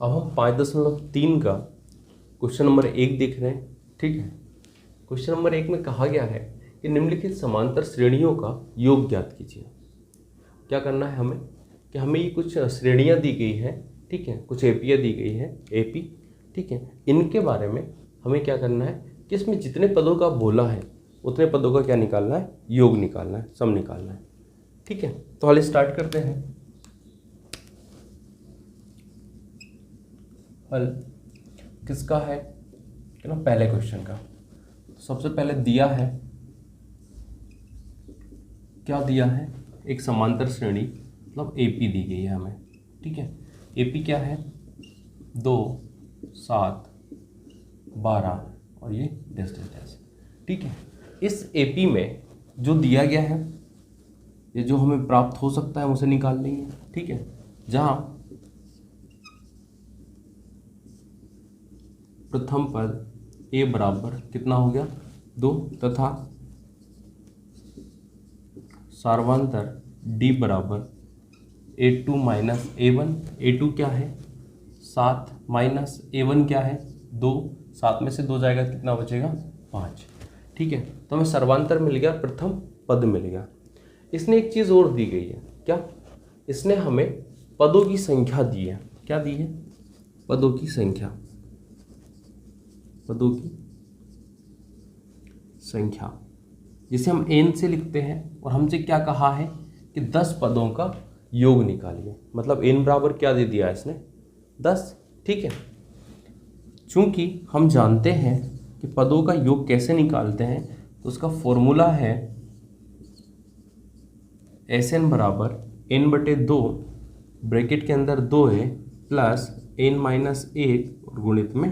अब हम 5.3 का क्वेश्चन नंबर 1 देख रहे हैं। ठीक है, क्वेश्चन नंबर 1 में कहा गया है कि निम्नलिखित समांतर श्रेणियों का योग ज्ञात कीजिए। क्या करना है हमें कि हमें ये कुछ श्रेणियां दी गई हैं, ठीक है, कुछ एपियां दी गई हैं, एपी, ठीक है। इनके बारे में हमें क्या करना है कि इसमें जितने पदों का बोला है उतने पदों का क्या निकालना है, योग निकालना है, सम निकालना है। ठीक है, तो हल स्टार्ट करते हैं। हल किसका है ना, पहले क्वेश्चन का। सबसे पहले दिया है, क्या दिया है, एक समांतर श्रेणी मतलब एपी दी गई है हमें। ठीक है, एपी क्या है, 2, 7, 12 और ये डैश डैश डैश। ठीक है, इस एपी में जो दिया गया है, ये जो हमें प्राप्त हो सकता है उसे निकाल लेंगे। ठीक है, जहां प्रथम पद ए बराबर कितना हो गया, 2, तथा सार्वांतर डी बराबर A2 माइनस A1। A2 क्या है, 7 माइनस A1 क्या है, 2। 7 में से 2 जाएगा, कितना बचेगा, 5। ठीक है, तो हमें सर्वांतर मिल गया, प्रथम पद मिल गया। इसने एक चीज़ और दी गई है, क्या, इसने हमें पदों की संख्या दी है। क्या दी है, पदों की संख्या, पदों की संख्या जिसे हम n से लिखते हैं, और हमसे क्या कहा है कि 10 पदों का योग निकालिए। मतलब n बराबर क्या दे दिया है इसने, 10। ठीक है, चूंकि हम जानते हैं कि पदों का योग कैसे निकालते हैं, तो उसका फॉर्मूला है Sn बराबर n/2 ब्रैकेट के अंदर 2a प्लस n माइनस 1 और गुणित में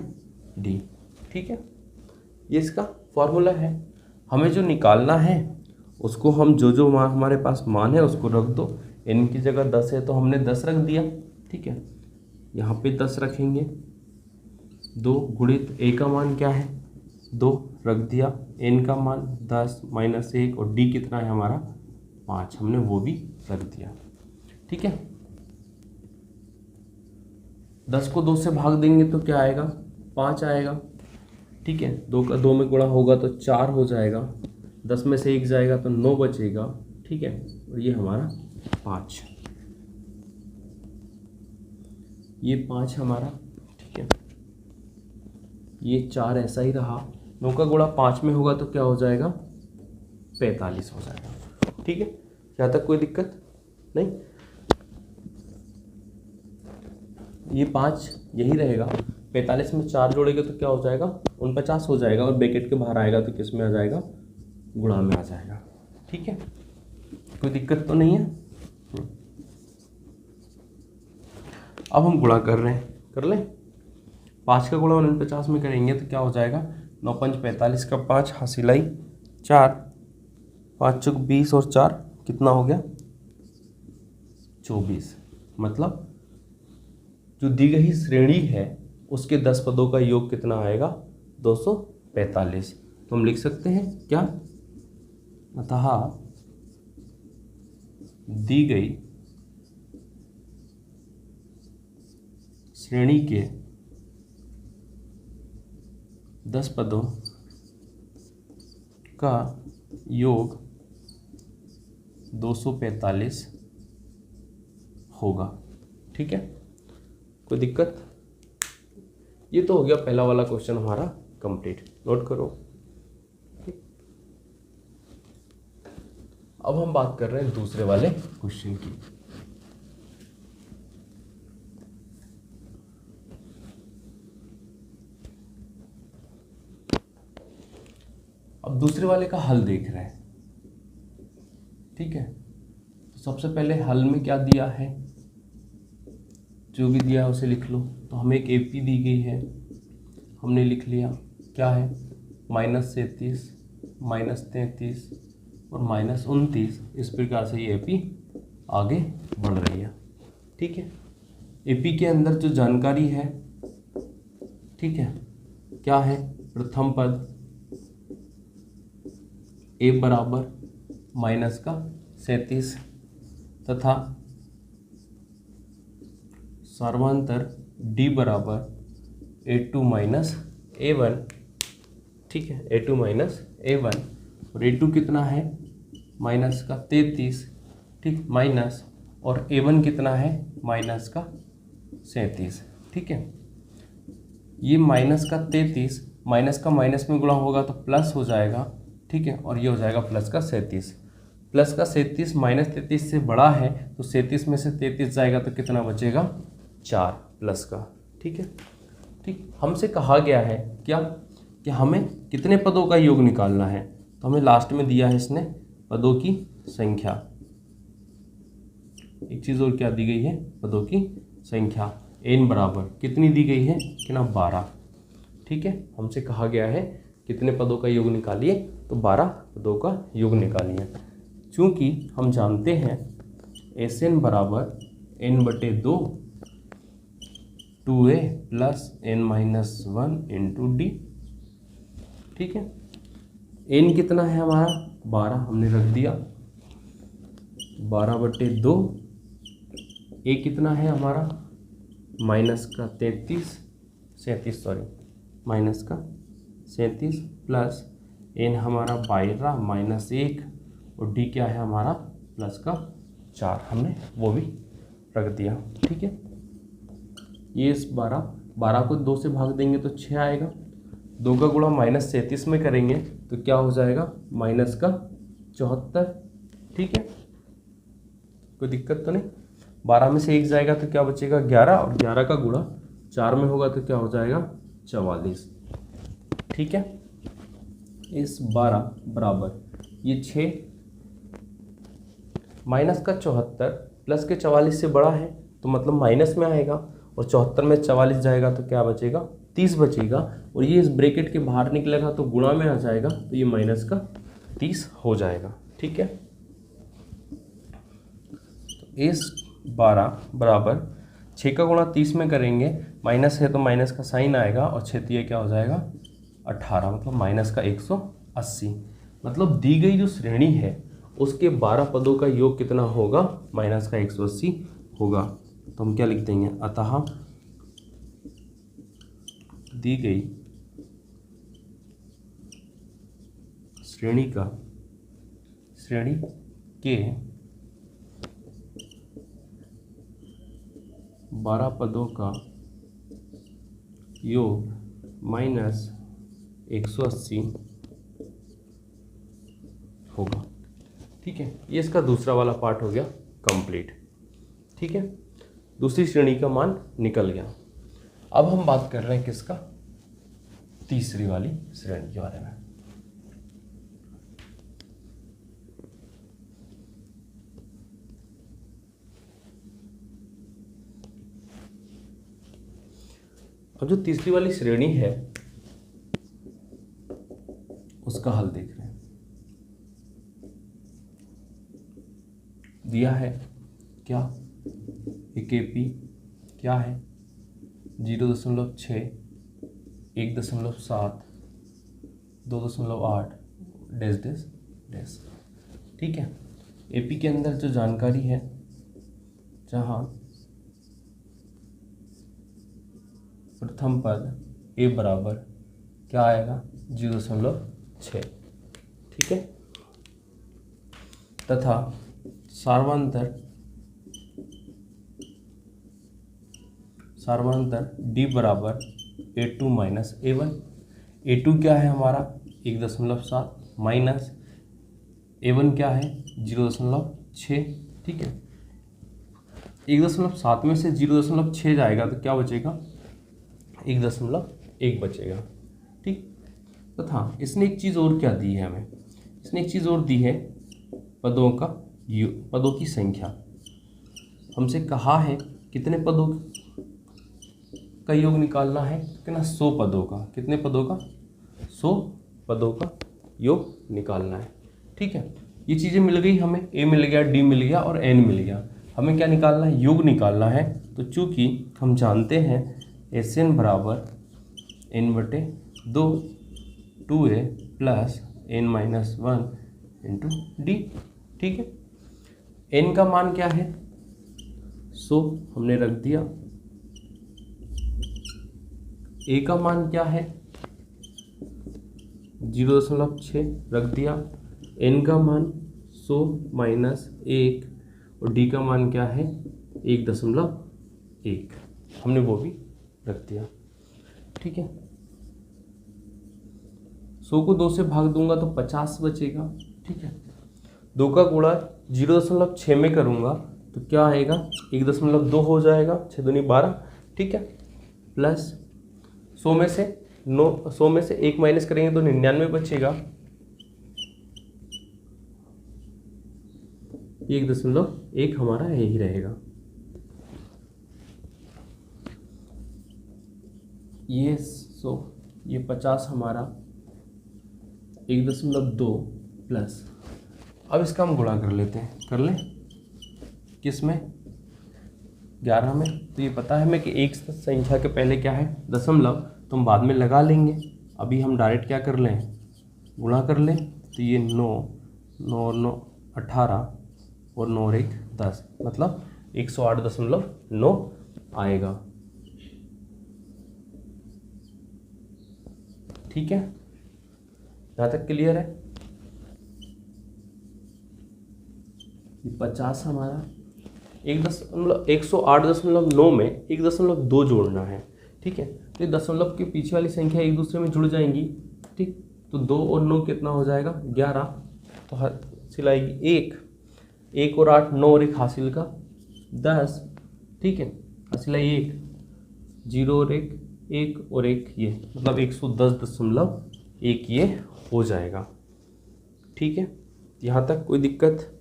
d। ठीक है, ये इसका फॉर्मूला है। हमें जो निकालना है उसको हम जो हमारे पास मान है उसको रख दो। n की जगह 10 है तो हमने 10 रख दिया। ठीक है, यहाँ पे 10 रखेंगे, 2 गुणित a का मान क्या है, 2 रख दिया, n का मान 10 माइनस 1 और d कितना है हमारा, 5, हमने वो भी रख दिया। ठीक है, 10 को 2 से भाग देंगे तो क्या आएगा, 5 आएगा। ठीक है, 2 का 2 में गुणा होगा तो 4 हो जाएगा, 10 में से 1 जाएगा तो 9 बचेगा। ठीक है, और ये हमारा 5, ये 5 हमारा। ठीक है, ये 4 ऐसा ही रहा, 9 का गुणा 5 में होगा तो क्या हो जाएगा, 45 हो जाएगा। ठीक है, यहाँ तक कोई दिक्कत नहीं, ये 5 यही रहेगा। 45 में 4 जोड़ेंगे तो क्या हो जाएगा, 49 हो जाएगा, और ब्रैकेट के बाहर आएगा तो किस में आ जाएगा, गुणा में आ जाएगा। ठीक है, कोई दिक्कत तो नहीं है। अब हम गुणा कर रहे हैं, कर लें। 5 का गुणा 49 में करेंगे तो क्या हो जाएगा, 9 5 45 का 5 हासिलाई 4, 5 चौक 20 और 4 कितना हो गया, 24। मतलब जो दी गई श्रेणी है उसके 10 पदों का योग कितना आएगा, 245। तो हम लिख सकते हैं क्या, अतः दी गई श्रेणी के 10 पदों का योग 245 होगा। ठीक है, कोई दिक्कत, ये तो हो गया पहला वाला क्वेश्चन हमारा कंप्लीट, नोट करो। अब हम बात कर रहे हैं दूसरे वाले क्वेश्चन की। अब दूसरे वाले का हल देख रहे हैं। ठीक है, तो सबसे पहले हल में क्या दिया है, जो भी दिया है उसे लिख लो। तो हमें एक एपी दी गई है, हमने लिख लिया, क्या है, -37 -33 और -29। इस प्रकार से ये एपी आगे बढ़ रही है। ठीक है, एपी के अंदर जो जानकारी है, ठीक है, क्या है, प्रथम पद ए बराबर -37 तथा सर्वांतर डी बराबर A2 माइनस A1, ठीक है, A2 माइनस A1, और A2 कितना है माइनस का 33, ठीक, माइनस, और A1 कितना है माइनस का 37, ठीक है। ये माइनस का 33 माइनस का माइनस में गुणा होगा तो प्लस हो जाएगा, ठीक है, और ये हो जाएगा प्लस का 37। प्लस का 37 माइनस 33 से बड़ा है तो 37 में से 33 जाएगा तो कितना बचेगा 4 प्लस का, ठीक है। ठीक, हमसे कहा गया है क्या कि हमें कितने पदों का योग निकालना है, तो हमें लास्ट में दिया है इसने पदों की संख्या। एक चीज़ और क्या दी गई है, पदों की संख्या n बराबर कितनी दी गई है कि ना 12, ठीक है। हमसे कहा गया है कितने पदों का योग निकालिए, तो 12 पदों का योग निकालिए। चूँकि हम जानते हैं Sn बराबर n/2 2a plus n-1 into D, ठीक है। n कितना है हमारा 12, हमने रख दिया 12/2, a कितना है हमारा माइनस का 37 माइनस का 37 प्लस n हमारा 12 माइनस 1, और d क्या है हमारा प्लस का 4, हमने वो भी रख दिया, ठीक है। ये इस 12 को 2 से भाग देंगे तो 6 आएगा, 2 का गुणा माइनस 37 में करेंगे तो क्या हो जाएगा माइनस का 74, ठीक है। कोई दिक्कत तो नहीं। 12 में से 1 जाएगा तो क्या बचेगा 11, और 11 का गुणा 4 में होगा तो क्या हो जाएगा 44, ठीक है। इस 12 बराबर ये 6 माइनस का 74 प्लस के 44 से बड़ा है तो मतलब माइनस में आएगा, और 74 में 44 जाएगा तो क्या बचेगा 30 बचेगा, और ये इस ब्रैकेट के बाहर निकलेगा तो गुणा में आ जाएगा तो ये माइनस का 30 हो जाएगा, ठीक है। तो इस 12 बराबर 6 का गुणा 30 में करेंगे, माइनस है तो माइनस का साइन आएगा, और 6 ये क्या हो जाएगा 18, मतलब माइनस का 180। मतलब दी गई जो श्रेणी है उसके 12 पदों का योग कितना होगा माइनस का 180 होगा। तो हम क्या लिख देंगे, अतः दी गई श्रेणी के 12 पदों का योग माइनस 180 होगा, ठीक है। ये इसका दूसरा वाला पार्ट हो गया कंप्लीट, ठीक है। दूसरी श्रेणी का मान निकल गया। अब हम बात कर रहे हैं किसका, तीसरी वाली श्रेणी के बारे में। अब जो तीसरी वाली श्रेणी है उसका हल देख रहे हैं। दिया है क्या, एक AP क्या है 0.6, 1.7, 2.8 डैश डैश डैश, ठीक है। AP के अंदर जो जानकारी है, जहाँ प्रथम पद A बराबर क्या आएगा 0.6, ठीक है, तथा सार्वंतर D बराबर A2 माइनस A1। A2 क्या है हमारा 1.7 माइनस A1 क्या है 0.6, ठीक है। 1.7 में से 0.6 जाएगा तो क्या बचेगा 1.1 बचेगा, ठीक। तथा इसने एक चीज़ और क्या दी है हमें, इसने एक चीज़ और दी है पदों की संख्या। हमसे कहा है कितने पदों का योग निकालना है, कितना 100 पदों का, कितने पदों का 100 पदों का योग निकालना है, ठीक है। ये चीज़ें मिल गई हमें, A मिल गया, D मिल गया और N मिल गया। हमें क्या निकालना है, योग निकालना है। तो चूंकि हम जानते हैं Sn बराबर n/2 2a plus n-1 into D, ठीक है। n का मान क्या है 100, हमने रख दिया ए का मान क्या है 0.6 रख दिया, एन का मान 100 माइनस 1 और डी का मान क्या है 1.1, हमने वो भी रख दिया। ठीक है, 100 को 2 से भाग दूंगा तो 50 बचेगा। ठीक है, 2 का गुणा 0.6 में करूंगा तो क्या आएगा 1.2 हो जाएगा, 6 दूनी 12। ठीक है, प्लस 100 में से 1 माइनस करेंगे तो 99 बचेगा, 1.1 हमारा यही रहेगा। ये 100, ये 50 हमारा 1.2 प्लस, अब इसका हम गुणा कर लेते हैं, कर लें किस में 11 में। तो ये पता है हमें कि एक संख्या के पहले क्या है दशमलव, तो हम बाद में लगा लेंगे। अभी हम डायरेक्ट क्या कर लें गुणा कर लें, तो ये 9 18 और 9 और 1 10, मतलब 108.9 आएगा। ठीक है, यहाँ तक क्लियर है। ये 50 हमारा 108.9 में 1.2 जोड़ना है। ठीक है, तो ये दशमलव के पीछे वाली संख्या एक दूसरे में जुड़ जाएंगी। ठीक, तो 2 और 9 कितना हो जाएगा 11, तो हासिल आएगी 1 और 8 9 और 1 हासिल का 10। ठीक है, हासिल आई 1, 0 और 1 और 1 ये, मतलब 110.1 ये हो जाएगा। ठीक है, यहाँ तक कोई दिक्कत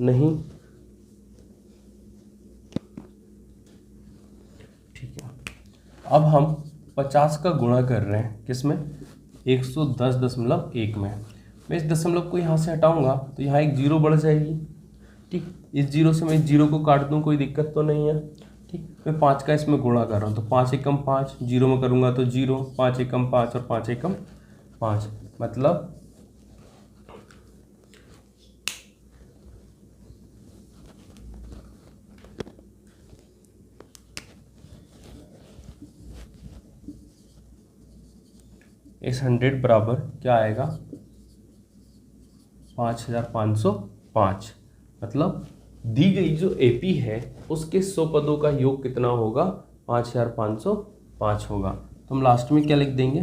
नहीं। ठीक है, अब हम 50 का गुणा कर रहे हैं किसमें 110.1 में। मैं इस दशमलव को यहाँ से हटाऊंगा तो यहाँ एक 0 बढ़ जाएगी। ठीक, इस 0 से मैं इस 0 को काट दूँ, कोई दिक्कत तो नहीं है। ठीक, मैं 5 का इसमें गुणा कर रहा हूँ, तो 5 एकम 5, 0 में करूँगा तो 0, 5 एकम 5 और 5 एकम 5, मतलब 100 बराबर क्या आएगा 5505, मतलब दी गई जो एपी है उसके 100 पदों का योग कितना होगा 5505 होगा। तो हम लास्ट में क्या लिख देंगे,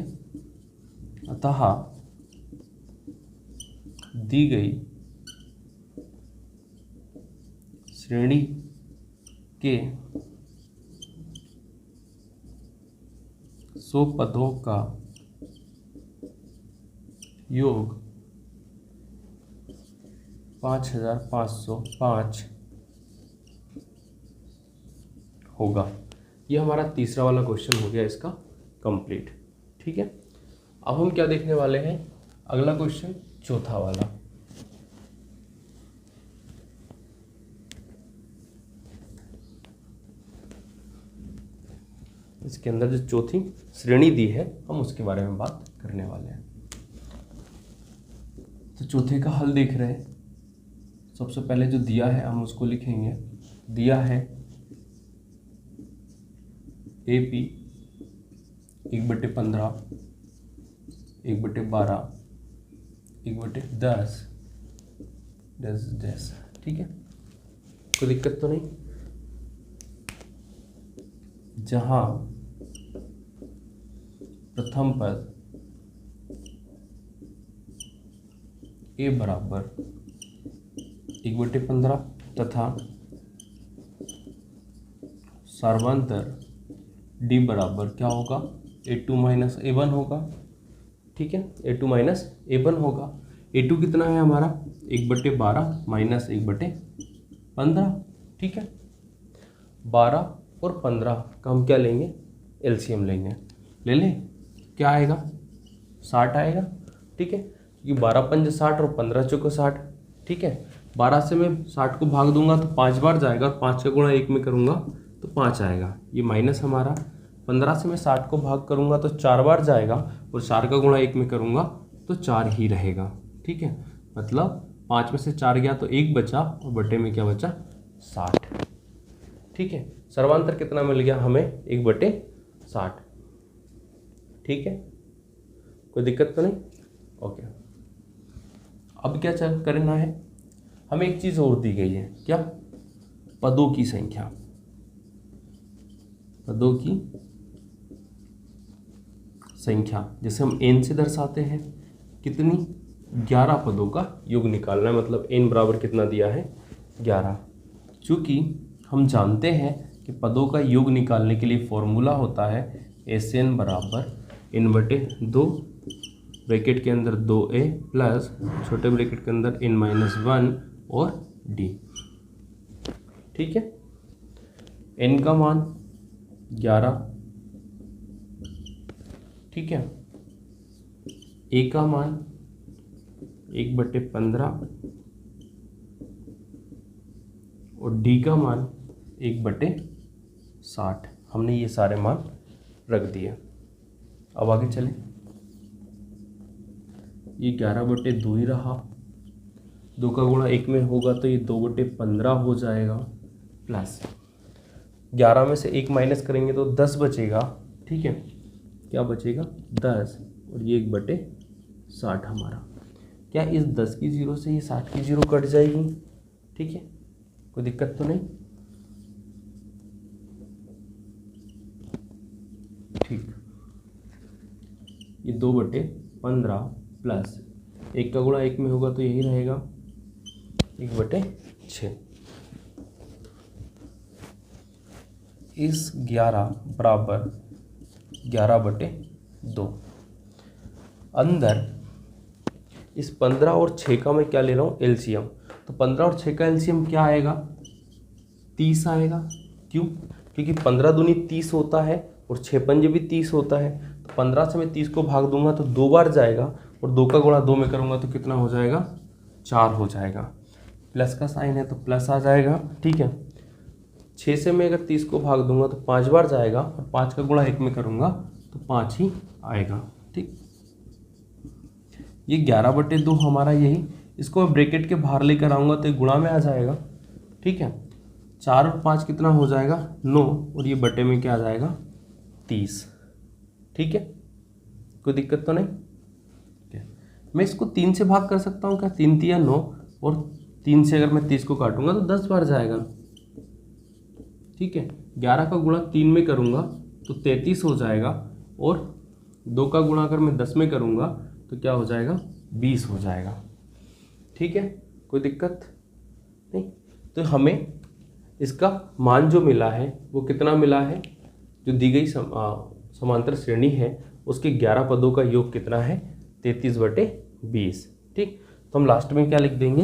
अतः दी गई श्रेणी के 100 पदों का योग 5505 होगा। ये हमारा तीसरा वाला क्वेश्चन हो गया इसका कंप्लीट। ठीक है, अब हम क्या देखने वाले हैं, अगला क्वेश्चन चौथा वाला। इसके अंदर जो चौथी श्रेणी दी है हम उसके बारे में बात करने वाले हैं। तो चौथे का हल देख रहे हैं। सबसे पहले जो दिया है हम उसको लिखेंगे। दिया है AP 1/15, 1/12, 1/10 10। ठीक है, कोई दिक्कत तो नहीं। जहां प्रथम पद A बराबर 1/15 तथा सर्वांतर D बराबर क्या होगा A2 माइनस A1 होगा। ठीक है, A2 माइनस A1 होगा। A2 कितना है हमारा 1/12 माइनस 1/15। ठीक है, 12 और 15 का हम क्या लेंगे LCM लेंगे। ले लें, क्या आएगा 60 आएगा। ठीक है, क्योंकि 12 पंज 60 और 15 चौको 60। ठीक है, 12 से मैं 60 को भाग दूंगा तो 5 बार जाएगा और 5 का गुणा 1 में करूंगा तो 5 आएगा। ये माइनस हमारा 15 से मैं 60 को भाग करूंगा तो 4 बार जाएगा और 4 का गुणा 1 में करूंगा तो 4 ही रहेगा। ठीक है, मतलब 5 में से 4 गया तो 1 बचा और बटे में क्या बचा 60। ठीक है, सर्वांतर कितना मिल गया हमें 1/60। ठीक है, कोई दिक्कत तो नहीं? ओके, अब क्या करना है, हमें एक चीज़ और दी गई है, क्या? पदों की संख्या। पदों की संख्या जैसे हम n से दर्शाते हैं, कितनी? 11 पदों का योग निकालना है, मतलब n बराबर कितना दिया है? 11। चूँकि हम जानते हैं कि पदों का योग निकालने के लिए फॉर्मूला होता है Sn बराबर n/2, ब्रैकेट के अंदर 2a प्लस छोटे ब्रैकेट के अंदर n-1 और d। ठीक है, n का मान 11, ठीक है, a का मान 1/15 और d का मान 1/60। हमने ये सारे मान रख दिए। अब आगे चलें, ये 11/2 ही रहा, 2 का गुणा 1 में होगा तो ये 2/15 हो जाएगा, प्लस 11 में से 1 माइनस करेंगे तो 10 बचेगा। ठीक है, क्या बचेगा? 10, और ये 1/60 हमारा। क्या इस 10 की जीरो से ये 60 की जीरो कट जाएगी? ठीक है, कोई दिक्कत तो नहीं? ठीक, ये 2/15 प्लस 1 का गुणा 1 में होगा तो यही रहेगा 1/6। इस 11 बराबर 11/2। अंदर इस 15 और 6 का मैं क्या ले रहा हूँ? एलसीएम। तो 15 और 6 का एलसीएम क्या आएगा? 30 आएगा। क्यों? क्योंकि 15 दूनी 30 होता है और 6 पंजे भी 30 होता है। तो 15 से मैं 30 को भाग दूंगा तो 2 बार जाएगा, और 2 का गुणा 2 में करूंगा तो कितना हो जाएगा? 4 हो जाएगा। प्लस का साइन है तो प्लस आ जाएगा। ठीक है, 6 से मैं अगर 30 को भाग दूंगा तो 5 बार जाएगा, और 5 का गुणा 1 में करूंगा तो 5 ही आएगा। ठीक, ये 11/2 हमारा यही, इसको मैं ब्रैकेट के बाहर लेकर आऊँगा तो ये गुणा में आ जाएगा। ठीक है, 4 और 5 कितना हो जाएगा? 9, और ये बटे में क्या आ जाएगा? 30। ठीक है, कोई दिक्कत तो नहीं? मैं इसको 3 से भाग कर सकता हूँ क्या? 3 तिया 9, और 3 से अगर मैं 30 को काटूंगा तो 10 बार जाएगा। ठीक है, 11 का गुणा 3 में करूँगा तो 33 हो जाएगा, और 2 का गुणा अगर मैं 10 में करूँगा तो क्या हो जाएगा? 20 हो जाएगा। ठीक है, कोई दिक्कत नहीं? तो हमें इसका मान जो मिला है वो कितना मिला है? जो दी गई समांतर श्रेणी है उसके 11 पदों का योग कितना है? 33/20। ठीक, तो हम लास्ट में क्या लिख देंगे?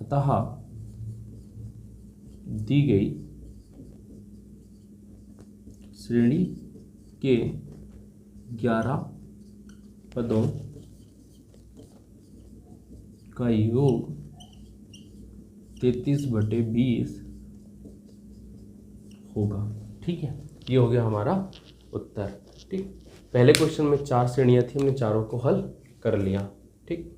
अतः दी गई श्रेणी के 11 पदों का योग 33/20 होगा। ठीक है, ये हो गया हमारा उत्तर। ठीक, पहले क्वेश्चन में 4 श्रेणियां थी, हमने चारों को हल कर लिया। ठीक।